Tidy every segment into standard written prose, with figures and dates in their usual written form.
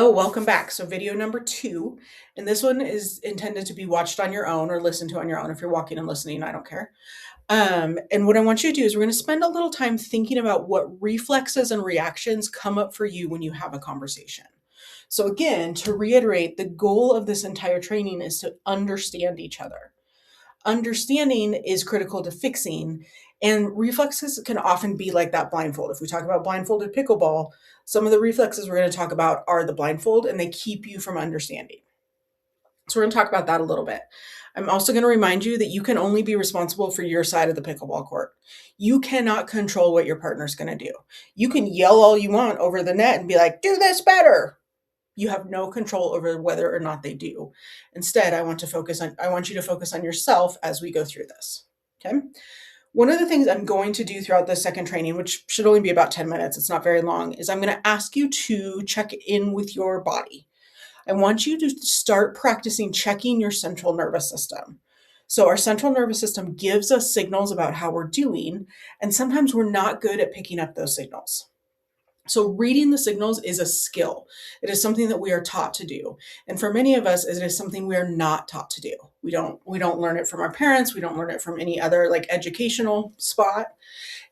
Hello, welcome back. So video number 2, and this one is intended to be watched on your own or listened to on your own. If you're walking and listening, I don't care. And what I want you to do is we're going to spend a little time thinking about what reflexes and reactions come up for you when you have a conversation. So again, to reiterate, the goal of this entire training is to understand each other. Understanding is critical to fixing, and reflexes can often be like that blindfold. If we talk about blindfolded pickleball, some of the reflexes we're going to talk about are the blindfold, and they keep you from understanding. So we're going to talk about that a little bit. I'm also going to remind you that you can only be responsible for your side of the pickleball court. You cannot control what your partner's going to do. You can yell all you want over the net and be like, do this better. You have no control over whether or not they do. Instead, I want you to focus on yourself as we go through this. Okay? One of the things I'm going to do throughout the second training, which should only be about 10 minutes, it's not very long, is I'm going to ask you to check in with your body. I want you to start practicing checking your central nervous system. So our central nervous system gives us signals about how we're doing, and sometimes we're not good at picking up those signals. So reading the signals is a skill. It is something that we are taught to do. And for many of us, it is something we are not taught to do. We don't learn it from our parents. We don't learn it from any other educational spot.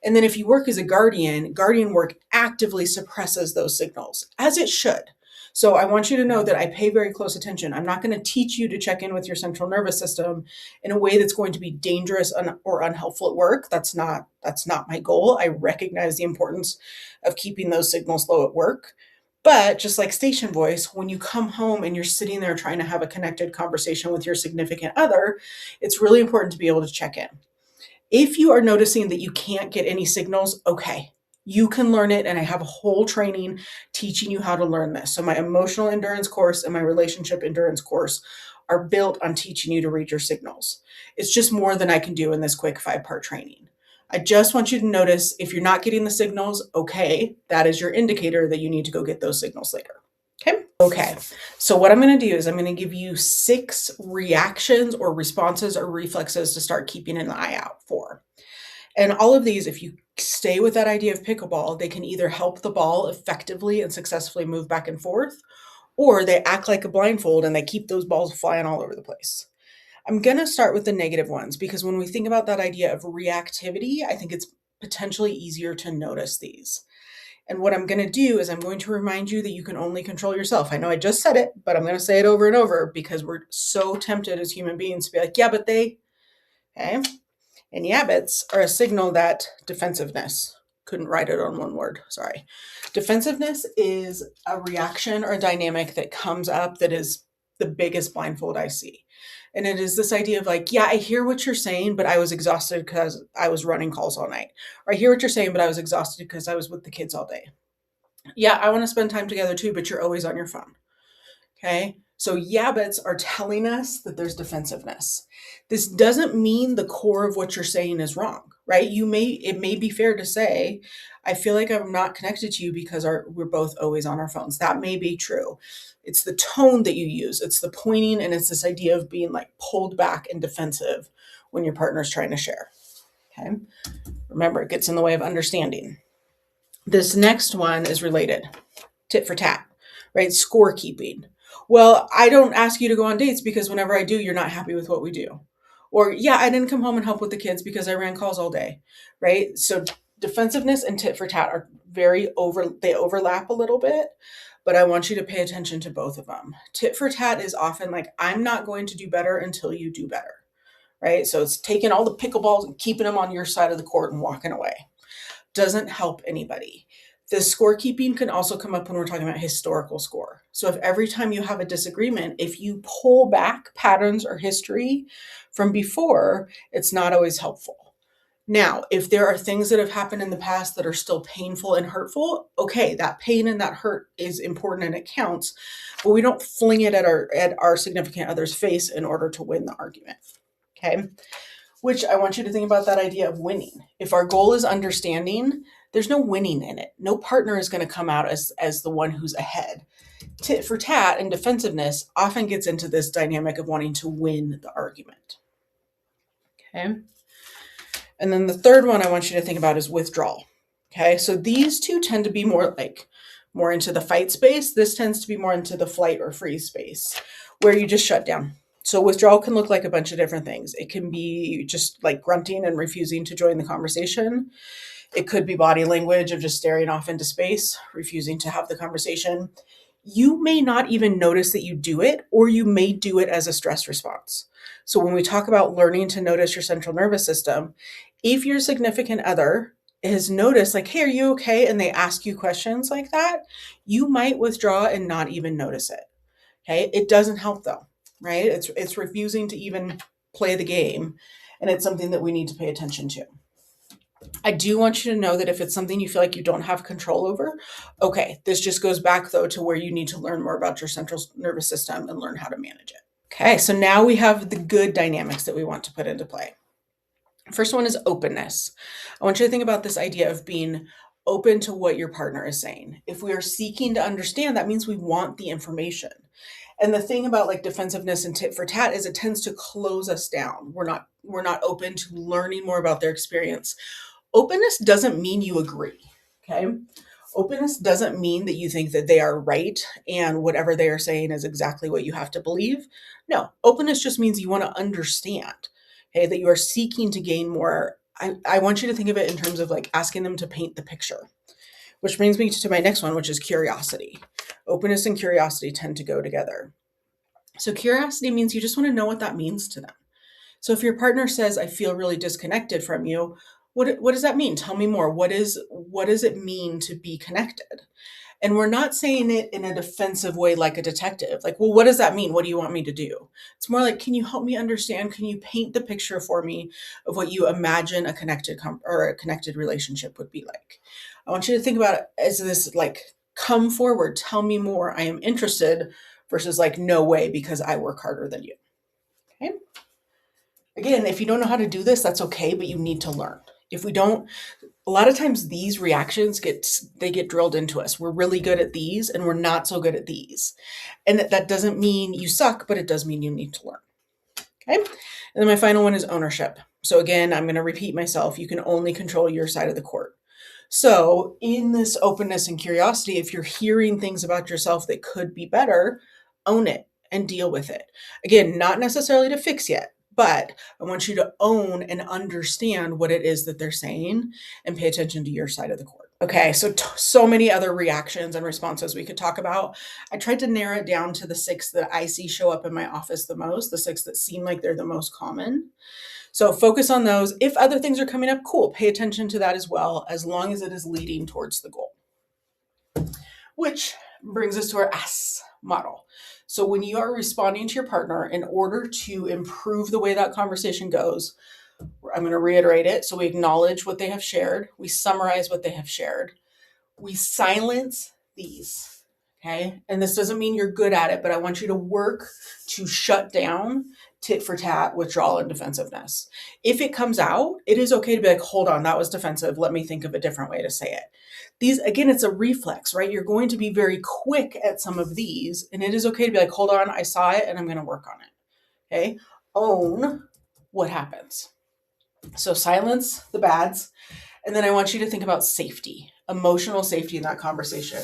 And then if you work as a guardian work actively suppresses those signals, as it should. So I want you to know that I pay very close attention. I'm not going to teach you to check in with your central nervous system in a way that's going to be dangerous or unhelpful at work. That's not my goal. I recognize the importance of keeping those signals low at work. But just like station voice, when you come home and you're sitting there trying to have a connected conversation with your significant other, it's really important to be able to check in. If you are noticing that you can't get any signals, okay, you can learn it, and I have a whole training teaching you how to learn this. So my emotional endurance course and my relationship endurance course are built on teaching you to read your signals. It's just more than I can do in this quick 5-part training. I just want you to notice if you're not getting the signals, okay, that is your indicator that you need to go get those signals later. Okay, so what I'm going to do is I'm going to give you 6 reactions or responses or reflexes to start keeping an eye out for. And all of these, if you stay with that idea of pickleball, they can either help the ball effectively and successfully move back and forth, or they act like a blindfold and they keep those balls flying all over the place. I'm going to start with the negative ones because when we think about that idea of reactivity, I think it's potentially easier to notice these. And what I'm going to do is I'm going to remind you that you can only control yourself. I know I just said it, but I'm going to say it over and over because we're so tempted as human beings to be like, yeah, but they, okay? And yabbits are a signal that defensiveness, couldn't write it on one word, sorry. Defensiveness is a reaction or a dynamic that comes up that is the biggest blindfold I see. And it is this idea of yeah, I hear what you're saying, but I was exhausted because I was running calls all night. Or I hear what you're saying, but I was exhausted because I was with the kids all day. Yeah, I want to spend time together too, but you're always on your phone. Okay? So yabbits are telling us that there's defensiveness. This doesn't mean the core of what you're saying is wrong, right? It may be fair to say, I feel like I'm not connected to you because we're both always on our phones. That may be true. It's the tone that you use. It's the pointing, and it's this idea of being pulled back and defensive when your partner's trying to share. Okay? Remember, it gets in the way of understanding. This next one is related. Tit for tat, right? Scorekeeping. Well, I don't ask you to go on dates because whenever I do, you're not happy with what we do. Or, yeah, I didn't come home and help with the kids because I ran calls all day, right? So defensiveness and tit for tat are they overlap a little bit, but I want you to pay attention to both of them. Tit for tat is often I'm not going to do better until you do better, right? So it's taking all the pickleballs and keeping them on your side of the court and walking away. Doesn't help anybody. The scorekeeping can also come up when we're talking about historical score. So if every time you have a disagreement, if you pull back patterns or history from before, it's not always helpful. Now, if there are things that have happened in the past that are still painful and hurtful, okay, that pain and that hurt is important and it counts, but we don't fling it at our significant other's face in order to win the argument. Okay? Which I want you to think about that idea of winning. If our goal is understanding, there's no winning in it. No partner is going to come out as the one who's ahead. Tit for tat and defensiveness often gets into this dynamic of wanting to win the argument. Okay. And then the third one I want you to think about is withdrawal. Okay. So these two tend to be more more into the fight space. This tends to be more into the flight or freeze space where you just shut down. So withdrawal can look like a bunch of different things. It can be just like grunting and refusing to join the conversation. It could be body language of just staring off into space, refusing to have the conversation. You may not even notice that you do it, or you may do it as a stress response. So when we talk about learning to notice your central nervous system, if your significant other has noticed, like, hey, are you okay? And they ask you questions like that, you might withdraw and not even notice it. Okay. It doesn't help though, right? It's refusing to even play the game. And it's something that we need to pay attention to. I do want you to know that if it's something you feel like you don't have control over, okay, this just goes back though to where you need to learn more about your central nervous system and learn how to manage it. Okay, so now we have the good dynamics that we want to put into play. First one is openness. I want you to think about this idea of being open to what your partner is saying. If we are seeking to understand, that means we want the information. And the thing about like defensiveness and tit for tat is it tends to close us down. We're not open to learning more about their experience. Openness doesn't mean you agree, okay? Openness doesn't mean that you think that they are right and whatever they are saying is exactly what you have to believe. No, openness just means you want to understand, okay, that you are seeking to gain more. I want you to think of it in terms of like asking them to paint the picture, which brings me to my next one, which is curiosity. Openness and curiosity tend to go together. So curiosity means you just want to know what that means to them. So if your partner says, I feel really disconnected from you, what does that mean? Tell me more. What does it mean to be connected? And we're not saying it in a defensive way like a detective. Like, well, what does that mean? What do you want me to do? It's more like, can you help me understand? Can you paint the picture for me of what you imagine a connected relationship would be like? I want you to think about it as this like, come forward, tell me more. I am interested versus like, no way, because I work harder than you. Okay. Again, if you don't know how to do this, that's okay, but you need to learn. If we don't, a lot of times these reactions get drilled into us. We're really good at these and we're not so good at these. And that doesn't mean you suck, but it does mean you need to learn. Okay. And then my final one is ownership. So again, I'm going to repeat myself. You can only control your side of the court. So in this openness and curiosity, if you're hearing things about yourself that could be better, own it and deal with it. Again, not necessarily to fix yet, but I want you to own and understand what it is that they're saying and pay attention to your side of the court. Okay, so many other reactions and responses we could talk about. I tried to narrow it down to the 6 that I see show up in my office the most, the 6 that seem like they're the most common. So focus on those. If other things are coming up, cool, pay attention to that as well, as long as it is leading towards the goal. Which brings us to our S model. So when you are responding to your partner in order to improve the way that conversation goes, I'm going to reiterate it. So we acknowledge what they have shared. We summarize what they have shared. We silence these. Okay. And this doesn't mean you're good at it, but I want you to work to shut down tit for tat, withdrawal, and defensiveness. If it comes out, it is okay to be like, hold on, that was defensive. Let me think of a different way to say it. These, again, it's a reflex, right? You're going to be very quick at some of these, and it is okay to be like, hold on, I saw it and I'm going to work on it. Okay. Own what happens. So silence the bads. And then I want you to think about safety, emotional safety in that conversation.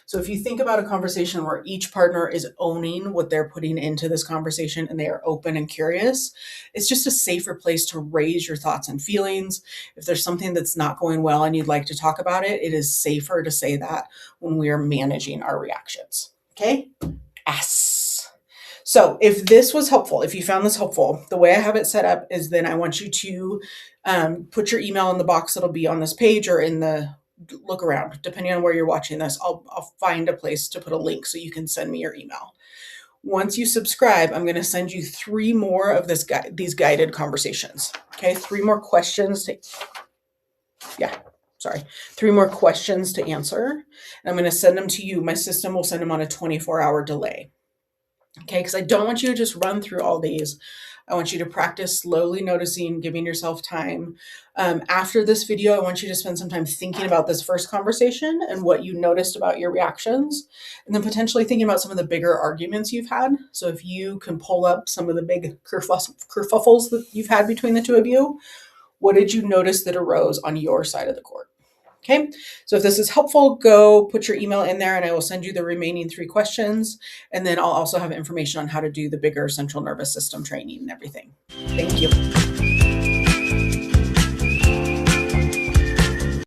So if you think about a conversation where each partner is owning what they're putting into this conversation and they are open and curious, it's just a safer place to raise your thoughts and feelings. If there's something that's not going well and you'd like to talk about it, it is safer to say that when we are managing our reactions. Okay? S. So if this was helpful, if you found this helpful, the way I have it set up is then I want you to put your email in the box that'll be on this page or in the look around, depending on where you're watching this. I'll find a place to put a link so you can send me your email. Once you subscribe, I'm going to send you 3 more of these guided conversations. Okay, 3 more questions to 3 more questions to answer. And I'm going to send them to you. My system will send them on a 24-hour delay. Okay, because I don't want you to just run through all these. I want you to practice slowly noticing, giving yourself time. After this video, I want you to spend some time thinking about this first conversation and what you noticed about your reactions, and then potentially thinking about some of the bigger arguments you've had. So if you can pull up some of the big kerfuffles that you've had between the two of you, what did you notice that arose on your side of the court? Okay, so if this is helpful, go put your email in there and I will send you the remaining 3 questions. And then I'll also have information on how to do the bigger central nervous system training and everything. Thank you.